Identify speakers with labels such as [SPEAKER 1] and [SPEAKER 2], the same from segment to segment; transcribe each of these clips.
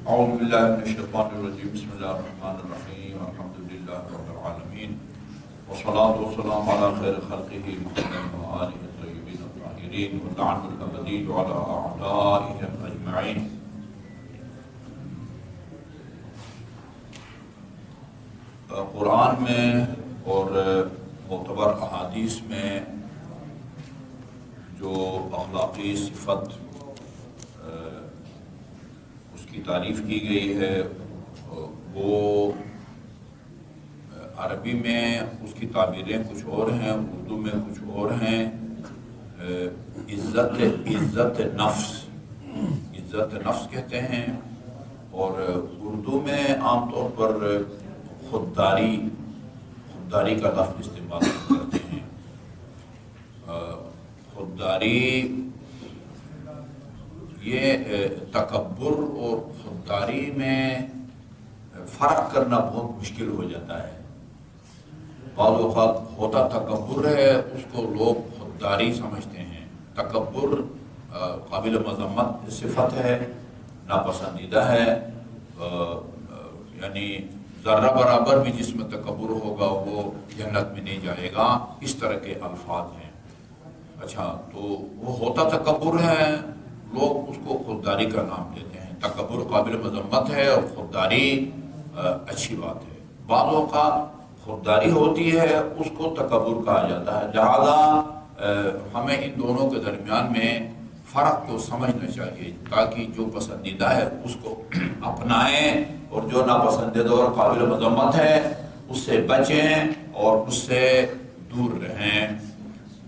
[SPEAKER 1] اعوذ باللہ من الشیطان الرجیم بسم اللہ الرحمن الرحیم الحمدللہ رب العالمین والصلاة والسلام علی خیر خلقہ محمد وآلہ الطیبین الطاہرین واللعن الابدی علی اعدائهم اجمعین. قرآن میں اور معتبر احادیث میں جو اخلاقی صفت اس کی تعریف کی گئی ہے وہ عربی میں اس کی تعبیریں کچھ اور ہیں، اردو میں کچھ اور ہیں. عزت نفس کہتے ہیں، اور اردو میں عام طور پر خودداری کا لفظ استعمال کرتے ہیں. خودداری یہ تکبر اور خودداری میں فرق کرنا بہت مشکل ہو جاتا ہے. بعض اوقات ہوتا تکبر ہے، اس کو لوگ خودداری سمجھتے ہیں. تکبر قابل مذمت صفت ہے، ناپسندیدہ ہے، یعنی ذرہ برابر بھی جس میں تکبر ہوگا وہ جنت میں نہیں جائے گا، اس طرح کے الفاظ ہیں. اچھا، تو وہ ہوتا تکبر ہے، لوگ اس کو خودداری کا نام دیتے ہیں. تکبر قابل مذمت ہے اور خودداری اچھی بات ہے. بعض اوقات خودداری ہوتی ہے، اس کو تکبر کہا جاتا ہے. لہذا ہمیں ان دونوں کے درمیان میں فرق کو سمجھنا چاہیے تاکہ جو پسندیدہ ہے اس کو اپنائیں اور جو ناپسندیدہ اور قابل مذمت ہے اس سے بچیں اور اس سے دور رہیں.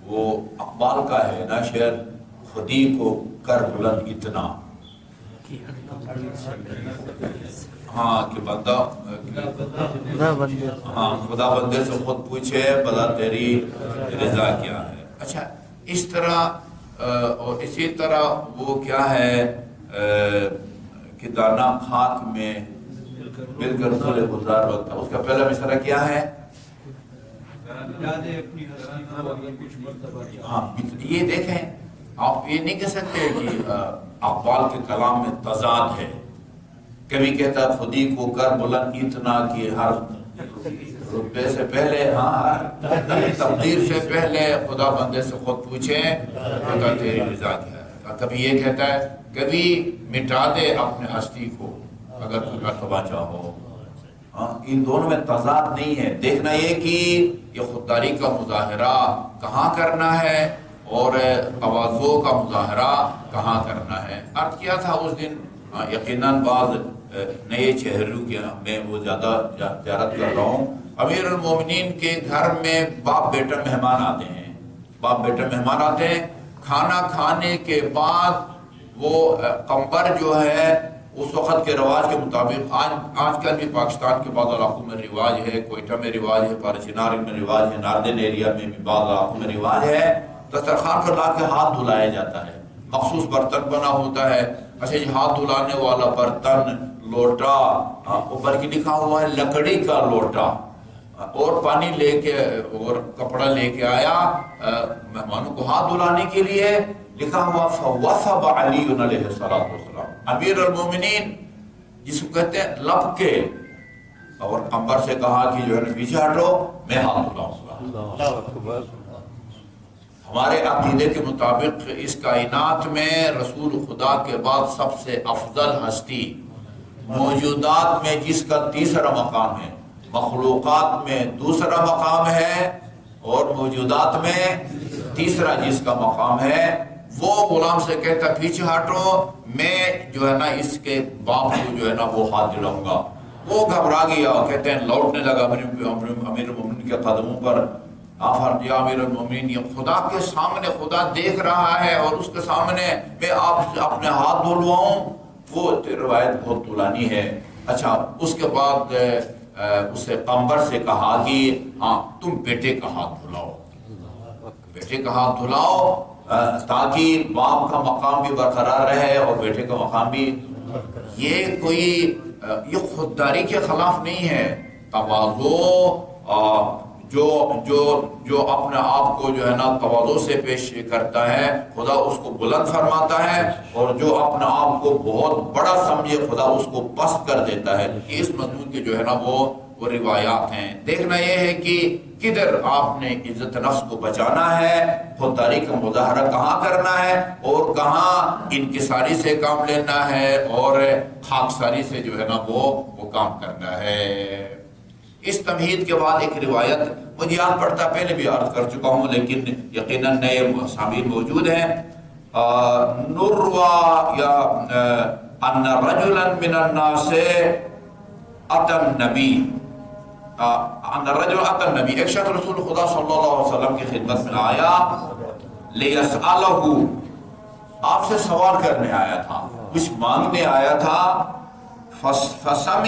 [SPEAKER 1] وہ اقبال کا ہے نا شعر، خودی کو کر بلند اتنا، ہاں کہ بندہ خدا بندے سے خود پوچھے بلا تیری رضا کیا ہے. اچھا، اس طرح اور اسی طرح وہ کیا ہے کہ دانا خاک میں مل کر سولے گزار وقت، اس کا پہلا مصرعہ کیا ہے؟ ہاں، یہ دیکھیں، آپ یہ نہیں کہہ سکتے کہ اقبال کے کلام میں تضاد ہے. کبھی کہتا خودی کو کر بلند اتنا کہ ہر رتبے سے پہلے، تقدیر سے پہلے خدا بندے سے خود پوچھے خدا تیری رضا کیا ہے. کبھی یہ کہتا ہے، کبھی مٹا دے اپنے ہستی کو اگر تو مرتبہ چاہو. ان دونوں میں تضاد نہیں ہے. دیکھنا یہ کہ یہ خودداری کا مظاہرہ کہاں کرنا ہے اور تواضع کا مظاہرہ کہاں کرنا ہے. عرض کیا تھا اس دن، یقیناً بعض نئے چہروں کے میں وہ زیادہ زیارت کر رہا ہوں. امیر المومنین کے گھر میں باپ بیٹا مہمان آتے ہیں. کھانا کھانے کے بعد وہ قمبر جو ہے اس وقت کے رواج کے مطابق، آج کل بھی پاکستان کے بعض علاقوں میں رواج ہے، کوئٹہ میں رواج ہے، پارچینار میں رواج ہے، ناردن ایریا میں بھی بعض علاقوں میں رواج ہے، دسترخوان پر لا کے ہاتھ دھلایا جاتا ہے. مخصوص برتن بنا ہوتا ہے. اچھا، یہ ہاتھ دھلانے والا برتن، لوٹا، اوپر کی لکھا ہوا ہے لکڑی کا لوٹا، اور پانی لے کے اور کپڑا لے کے آیا مہمانوں کو ہاتھ دھلانے کے لیے. لکھا ہوا فوثب علی علیہ السلام، امیر المومنین جس کو کہتے ہیں لپ کے، اور قمبر سے کہا کہ جو ہے پیچھے ہٹو، میں ہاتھ دھلاؤں گا. ہمارے عقیدے کے مطابق اس کائنات میں رسول خدا کے بعد سب سے افضل ہستی موجودات میں جس کا تیسرا مقام ہے، مخلوقات میں دوسرا مقام ہے اور موجودات میں تیسرا جس کا مقام ہے، وہ غلام سے کہتا پیچھے ہٹو، میں جو ہے نا اس کے باپ کو جو ہے نا وہ ہاتھ دلاؤں گا. وہ گھبرا گیا، کہتے ہیں لوٹنے لگا امیر المومنین کے قدموں پر. یا امیر المومنین، یہ خدا کے سامنے خدا دیکھ رہا ہے اور اس کے سامنے میں آپ اپنے ہاتھ دھلواؤں؟ وہ روایت بہت طولانی ہے. اچھا، اس کے بعد اسے قمبر سے کہا کہ ہاں تم بیٹے کا ہاتھ دھلاؤ، تاکہ باپ کا مقام بھی برقرار رہے اور بیٹے کا مقام بھی. یہ خودداری کے خلاف نہیں ہے. تواضع جو اپنے آپ کو جو ہے نا تواضع سے پیش کرتا ہے خدا اس کو بلند فرماتا ہے، اور جو اپنے آپ کو بہت بڑا سمجھے خدا اس کو پست کر دیتا ہے۔ اس مضمون کے جو ہے نا وہ روایات ہیں۔ دیکھنا یہ ہے کہ کدھر آپ نے عزت نفس کو بچانا ہے، خودداری کا مظاہرہ کہاں کرنا ہے، اور کہاں انکساری سے کام لینا ہے اور خاکساری سے جو ہے نا وہ کام کرنا ہے۔ اس تمہید کے بعد ایک روایت مجھے یاد پڑتا، پہلے بھی عرض کر چکا ہوں لیکن یقیناً نئے سامعین موجود ہیں۔ نروا یا ان رجلا من الناس اتى النبی، ان الرجل اتى النبی، ایک شخص رسول خدا صلی اللہ علیہ وسلم کی خدمت میں آیا، لیسألہ، آپ سے سوال کرنے آیا تھا، کچھ مانگنے آیا تھا۔ فسمع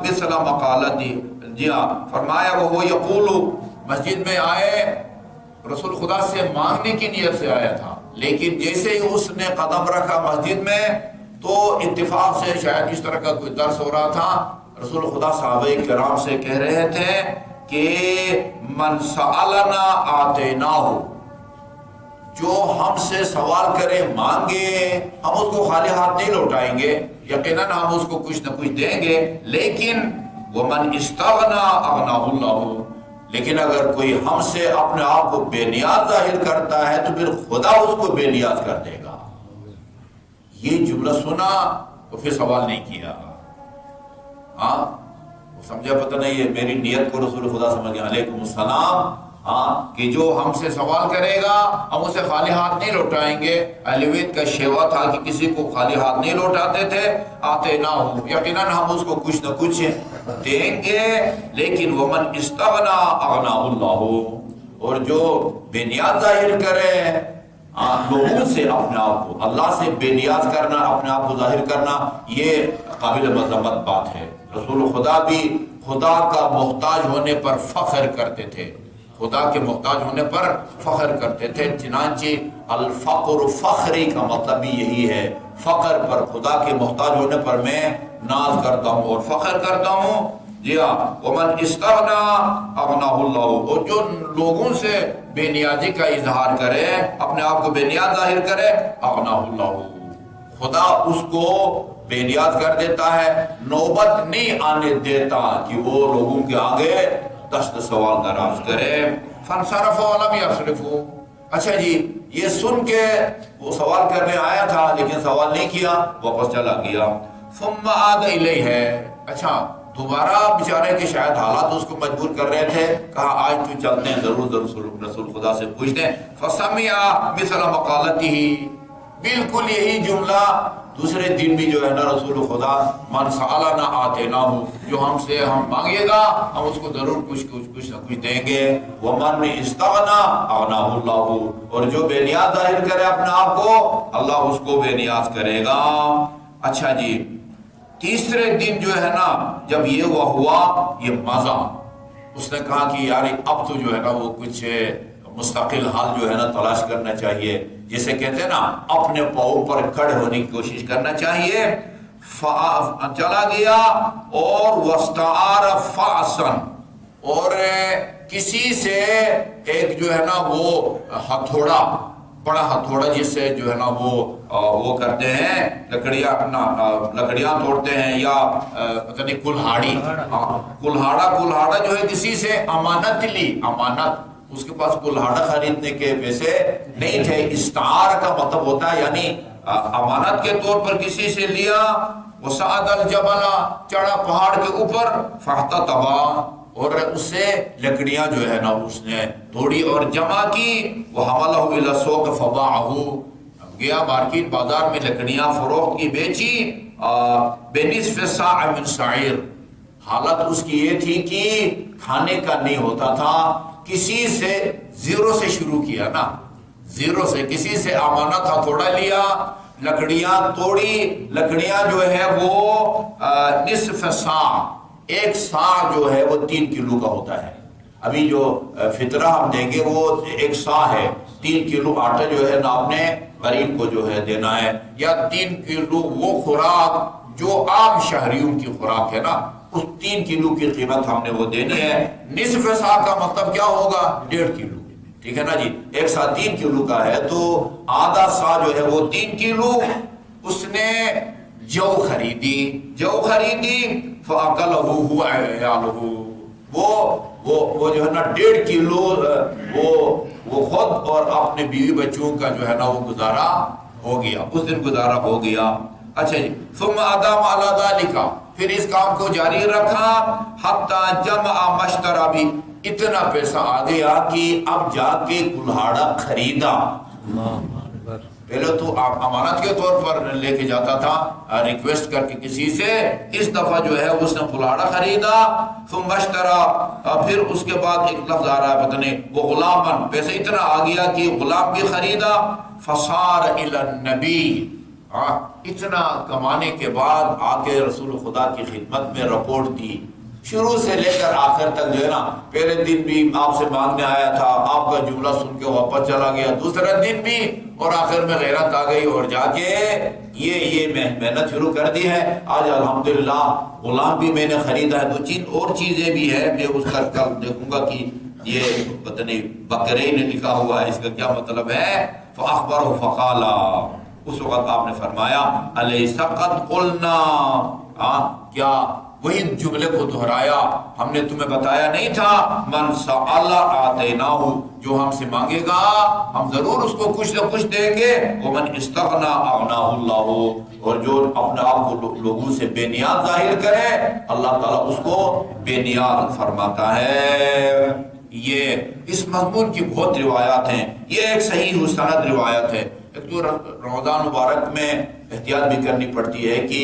[SPEAKER 1] مثل مقالتی، جی ہاں، فرمایا وہ یقول، مسجد میں آئے رسول خدا سے مانگنے کی نیت سے آیا تھا، لیکن جیسے ہی اس نے قدم رکھا مسجد میں تو اتفاق سے شاید اس طرح کا کوئی درس ہو رہا تھا، رسول خدا صحابہ کرام سے کہہ رہے تھے کہ من سألنا آتیناہ، جو ہم سے سوال کرے مانگے، ہم اس کو خالی ہاتھ نہیں لوٹائیں گے، یقیناً ہم اس کو کچھ نہ کچھ دیں گے، لیکن ومن استغنا اغناہ اللہ، لیکن اگر کوئی ہم سے اپنے آپ کو بے نیاز ظاہر کرتا ہے تو پھر خدا اس کو بے نیاز کر دے گا۔ یہ جملہ سنا تو پھر سوال نہیں کیا، ہاں سمجھا، پتہ نہیں ہے میری نیت کو رسول خدا سمجھ گیا، علیکم السلام، ہاں کہ جو ہم سے سوال کرے گا ہم اسے خالی ہاتھ نہیں لوٹائیں گے۔ اہل بیت کا شیوا تھا کہ کسی کو خالی ہاتھ نہیں لوٹاتے تھے، آتے نہ ہوں، یقیناً ہم اس کو کچھ نہ کچھ دیں گے، لیکن ومن استغنا اغناہ اللہ، اور جو بے نیاز ظاہر کرے لوگوں سے اپنے آپ کو، اللہ سے بے نیاز کرنا، اپنے آپ کو ظاہر کرنا، یہ قابل مذمت بات ہے۔ رسول خدا بھی خدا کا محتاج ہونے پر فخر کرتے تھے، خدا کے محتاج ہونے پر فخر کرتے تھے، چنانچہ الفقر فخری کا مطلب بھی یہی ہے، فخر پر، خدا کے محتاج ہونے پر میں ناز کرتا ہوں اور فخر کرتا ہوں۔ جی ہاں، ومن استغنا اغناہ اللہ، اور جو لوگوں سے بے نیازی کا اظہار کرے، اپنے آپ کو بے نیاز ظاہر کرے، اغناہ اللہ، خدا اس کو بے نیاز کر دیتا ہے، نوبت نہیں آنے دیتا کہ وہ لوگوں کے آگے دست سوال ناراض کرے۔ فانصرف ولم یصرف، اچھا جی، یہ سن کے وہ سوال کرنے آیا تھا لیکن سوال نہیں کیا، واپس چلا گیا۔ ثم عاد الیہ، اچھا دوبارہ بیچارے کے شاید حالات اس کو مجبور کر رہے تھے، کہا آج تو چلتے ہیں، ضرور رسول خدا سے پوچھتے ہیں۔ فسمع مثل مقالتہ، بالکل یہی جملہ دوسرے دن بھی جو ہے نا رسول خدا، من سألنا آتیناہ، جو ہم سے ہم مانگے گا ہم اس کو ضرور کچھ نہ کچھ دیں گے۔ ومن استغنا اغناہ اللہ، اور جو بے نیاز ظاہر کرے اپنے آپ کو، اللہ اس کو بے نیاز کرے گا۔ اچھا جی، تیسرے دن جو ہے نا جب یہ ہوا یہ مزہ، اس نے کہا کہ یار اب تو جو ہے نا وہ کچھ مستقل حال جو ہے نا تلاش کرنا چاہیے، جیسے کہتے ہیں نا اپنے پاؤں پر کھڑے ہونے کی کوشش کرنا چاہیے۔ چلا گیا اور واستعار فعصا، اور کسی سے ایک جو ہے نا وہ ہتھوڑا، بڑا ہتھوڑا جس سے جو ہے نا وہ کرتے ہیں، لکڑیاں توڑتے ہیں، یا پتہ نہیں کلہاڑی، کلہاڑا جو ہے کسی سے امانت لی، امانت، اس کے پاس کلہاڑا خریدنے کے پیسے نہیں تھے، استعار کا مطلب ہوتا ہے یعنی امانت کے طور پر کسی سے لیا۔ وصعد الجبل، چڑھا پہاڑ کے اوپر، فاحتطب، اور اس سے لکڑیاں جو ہے نا اس نے توڑی اور جمع کی۔ وحملہ الی السوق فباعہ، گیا مارکیٹ بازار میں لکڑیاں فروخت کی، بیچی، بنصف صاع من شعیر، حالت اس کی یہ تھی کہ کھانے کا نہیں ہوتا تھا، کسی سے زیرو سے شروع کیا نا، زیرو سے کسی سے امانت ہتھوڑا لیا، لکڑیاں توڑی، لکڑیاں جو ہے وہ نصف صاع، ایک صاع جو ہے وہ 3 کلو کا ہوتا ہے۔ ابھی جو فطرہ ہم دیں گے وہ 1 صاع ہے، 3 کلو آٹا جو ہے نا آپ نے غریب کو جو ہے دینا ہے، یا 3 کلو وہ خوراک جو عام شہریوں کی خوراک ہے نا، اس 3 کلو کی قیمت ہم نے وہ دینی ہے۔ نصف سا کا مطلب کیا ہوگا؟ 1.5 کلو، ٹھیک ہے نا جی، ایک سا 3 کلو کا ہے تو آدھا سا جو ہے وہ 3 کلو۔ اس نے جو خریدی فَأَكَلَهُ هُوَ وَعِيَالُهُ، وہ جو ہے نا 1.5 کلو وہ خود اور اپنے بیوی بچوں کا جو ہے نا وہ گزارا ہو گیا، اس دن گزارا ہو گیا۔ اچھا جی، ثم ادام علی ذالک، پھر اس کام کو جاری رکھا، حتی جمع مشترا بھی، اتنا پیسہ آ گیا کہ اب جا کے کلہاڑا خریدا۔ پہلے تو امانت کے طور پر لے کے جاتا تھا ریکویسٹ کر کے کسی سے، اس دفعہ جو ہے اس نے کلہاڑا خریدا۔ ثم اشترا، پھر اس کے بعد ایک لفظ آ رہا ہے پتہ نہیں، وہ غلامن، پیسہ اتنا آ گیا کہ غلام بھی خریدا۔ فصار الی النبی، اتنا کمانے کے بعد آ کے رسول خدا کی خدمت میں رپورٹ دی، شروع سے لے کر آخر تک جو ہے نا، پہلے دن بھی آپ سے مانگنے آیا تھا، آپ کا جملہ سن کے واپس چلا گیا، دوسرے دن بھی، اور آخر میں غیرت آ گئی اور جا کے یہ محنت شروع کر دی ہے۔ آج الحمدللہ غلام بھی میں نے خریدا ہے، 2 اور چیزیں بھی ہے، میں اس کا کل دیکھوں گا کہ یہ پتہ نہیں بکرے نے لکھا ہوا ہے، اس کا کیا مطلب ہے۔ فاخبرہ فقال، اس وقت آپ نے فرمایا الیس قد قلنا، کیا وہی جملے کو دہرایا، ہم نے تمہیں بتایا نہیں تھا، من سأل آتیناہ، جو ہم سے مانگے گا ہم ضرور اس کو کچھ نہ کچھ دیں گے، ومن استغنا اغناہ اللہ، اور جو اپنے آپ کو لوگوں سے بے نیاز ظاہر کرے اللہ تعالیٰ اس کو بے نیاز فرماتا ہے۔ یہ اس مضمون کی بہت روایات ہیں، یہ ایک صحیح مستند روایت ہے۔ ایک تو رمضان مبارک میں احتیاط بھی کرنی پڑتی ہے کہ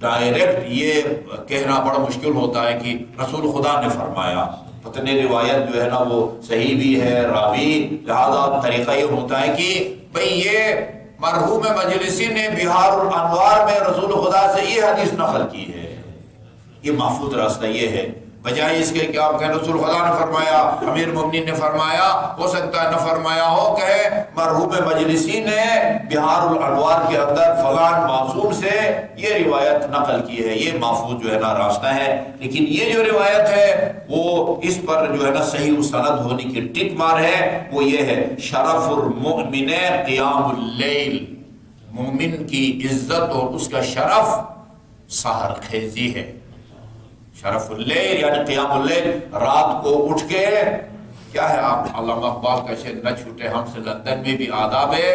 [SPEAKER 1] ڈائریکٹ یہ کہنا بڑا مشکل ہوتا ہے کہ رسول خدا نے فرمایا، پتہ نہیں روایت جو ہے نا وہ صحیح بھی ہے راوی، لہذا طریقہ یہ ہوتا ہے کہ بھئی یہ مرحوم مجلسی نے بہار الانوار میں رسول خدا سے یہ حدیث نقل کی ہے، یہ محفوظ راستہ یہ ہے، بجائے اس کے کہ آپ کہیں رسول خدا نے فرمایا، امیر مومنین نے فرمایا، ہو سکتا ہے نہ فرمایا ہو، کہے مرحوم مجلسی نے بہار الانوار کے اندر فلان معصوم سے یہ روایت نقل کی ہے، یہ محفوظ جو ہے نا راستہ ہے۔ لیکن یہ جو روایت ہے وہ اس پر جو ہے نا صحیح مستند ہونے کی ٹک مار ہے، وہ یہ ہے شرف المؤمن قیام اللیل، مومن کی عزت اور اس کا شرف سحر خیزی ہے۔ شرف اللیل یعنی قیام اللیل، رات کو اٹھ کے، کیا ہے آپ علامہ اقبال کا شعر نہ چھوٹے ہم سے لندن میں بھی آداب ہے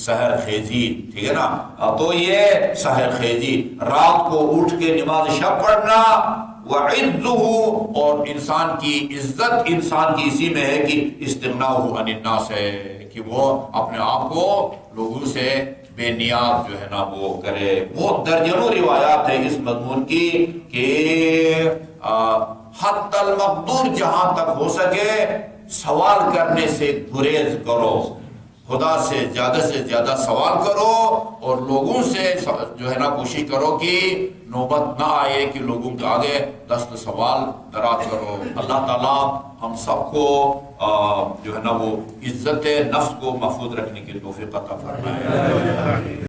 [SPEAKER 1] سحر خیزی، ٹھیک ہے نا، تو یہ سحر خیزی، رات کو اٹھ کے نماز شب پڑھنا، وعزہ، اور انسان کی عزت انسان کی اسی میں ہے کہ استغناء عن الناس ہے، کہ وہ اپنے آپ کو لوگوں سے بے نیاز جو ہے نا وہ کرے۔ بہت درجنوں روایات ہے اس مضمون کی کہ حتی المقدور، جہاں تک ہو سکے سوال کرنے سے گریز کرو، خدا سے زیادہ سوال کرو، اور لوگوں سے جو ہے نا کوشش کرو کہ نوبت نہ آئے کہ لوگوں کے آگے دست سوال دراز کرو۔ اللہ تعالیٰ ہم سب کو جو ہے نا وہ عزت نفس کو محفوظ رکھنے کی توفیق عطا فرمائے۔